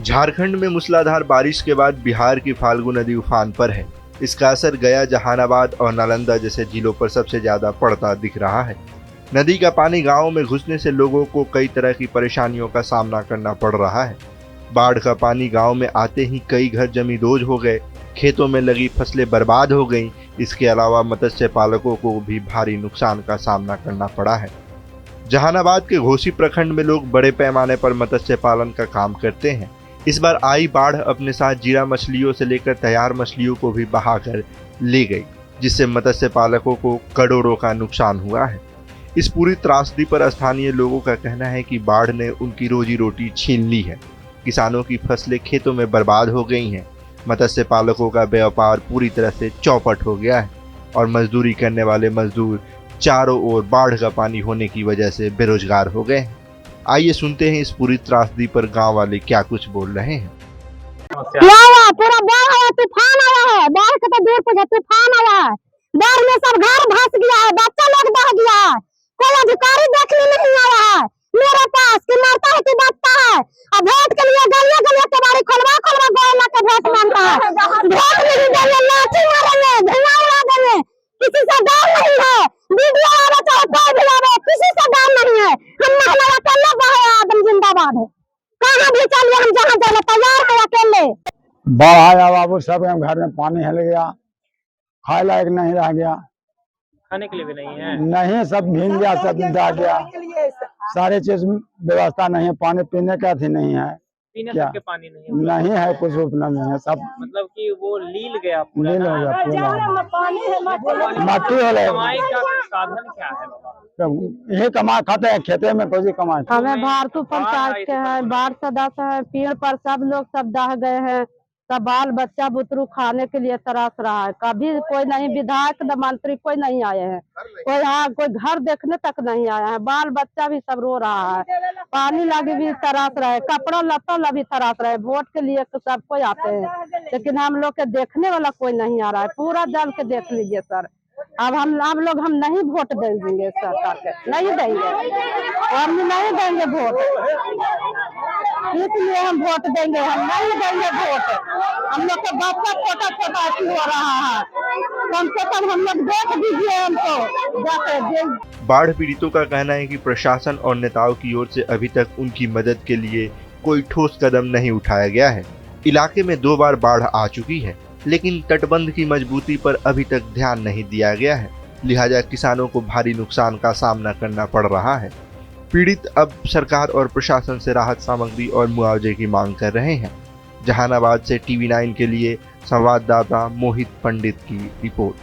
झारखंड में मूसलाधार बारिश के बाद बिहार की फाल्गु नदी उफान पर है। इसका असर गया, जहानाबाद और नालंदा जैसे जिलों पर सबसे ज्यादा पड़ता दिख रहा है। नदी का पानी गांवों में घुसने से लोगों को कई तरह की परेशानियों का सामना करना पड़ रहा है। बाढ़ का पानी गांव में आते ही कई घर जमींदोज हो गए, खेतों में लगी फसलें बर्बाद हो गईं। इसके अलावा मत्स्य पालकों को भी भारी नुकसान का सामना करना पड़ा है। जहानाबाद के घोसी प्रखंड में लोग बड़े पैमाने पर मत्स्य पालन का काम करते हैं। इस बार आई बाढ़ अपने साथ जीरा मछलियों से लेकर तैयार मछलियों को भी बहाकर ले गई, जिससे मत्स्य पालकों को करोड़ों का नुकसान हुआ है। इस पूरी त्रासदी पर स्थानीय लोगों का कहना है कि बाढ़ ने उनकी रोजी रोटी छीन ली है। किसानों की फसलें खेतों में बर्बाद हो गई हैं। मत्स्य पालकों का व्यापार पूरी तरह से चौपट हो गया है और मजदूरी करने वाले मजदूर चारों ओर बाढ़ का पानी होने की वजह से बेरोजगार हो गए हैं। आइए सुनते हैं इस पूरी त्रासदी पर गांव वाले क्या कुछ बोल रहे हैं। पूरा बाढ़ आया, तूफान आया है। बाढ़ का तो दूर कुछ तूफान आया है। बाढ़ में सब घर धस गया है, बच्चा लोग बह गया है। कोई अधिकारी देखने नहीं आया है मेरे पास कि मरता है कि बचता है। अब वोट के लिए गलिया गलिया के बारी खोलवा गोला के वोट मांगता है। वोट नहीं देंगे, लाठी मारेंगे, धुआं उड़ा देंगे। किसी से डर नहीं है। वीडियो आवे चाहे कोई भी आवे, किसी से डर नहीं है। हम महिला अकेले बहे आदम जिंदाबाद है। कहाँ भी चलिए, हम जहाँ जाने तैयार है अकेले। बाढ़ आया बाबू, सब घर में पानी हिल गया, खाए लायक नहीं रह गया, खाने के लिए भी नहीं है। नहीं, सब भीग गया, सब जा गया, सारे चीज व्यवस्था नहीं है। पानी पीने का भी नहीं है, पीने क्या के पानी नहीं है, कुछ उपलब्ध नहीं है। सब मतलब कि वो लील गया, लील हो गया, मट्टी हो गया। कमाई का साधन क्या है बाबा? यही कमा खाते हैं, खेते में कोई कमाए। हमें भारतू पंचायत के है, वार्ड सदस्य है, पेड़ पर सब लोग सब दह गए हैं। सब बाल बच्चा बुतरू खाने के लिए तरस रहा है। कभी कोई नहीं, विधायक मंत्री कोई नहीं आए हैं। कोई घर देखने तक नहीं आया है। बाल बच्चा भी सब रो रहा है। पानी लगे भी तरस रहे, कपड़ा लत्ता लगी तरस रहे। वोट के लिए तो सब कोई आते हैं, लेकिन हम लोग के देखने वाला कोई नहीं आ रहा है। पूरा जल के देख लीजिए सर। अब हम नहीं वोट देंगे सरकार के, नहीं देंगे, हम नहीं देंगे वोट। इसलिए हम वोट देंगे, हम नहीं देंगे वोट। हम लोग का बच्चा छोटा छोटा ऐसी हो रहा है, कम से कम हम लोग देख दीजिए हमको। बाढ़ पीड़ितों का कहना है कि प्रशासन और नेताओं की ओर से अभी तक उनकी मदद के लिए कोई ठोस कदम नहीं उठाया गया है। इलाके में 2 बार बाढ़ आ चुकी है, लेकिन तटबंध की मजबूती पर अभी तक ध्यान नहीं दिया गया है। लिहाजा किसानों को भारी नुकसान का सामना करना पड़ रहा है। पीड़ित अब सरकार और प्रशासन से राहत सामग्री और मुआवजे की मांग कर रहे हैं। जहानाबाद से TV9 के लिए संवाददाता मोहित पंडित की रिपोर्ट।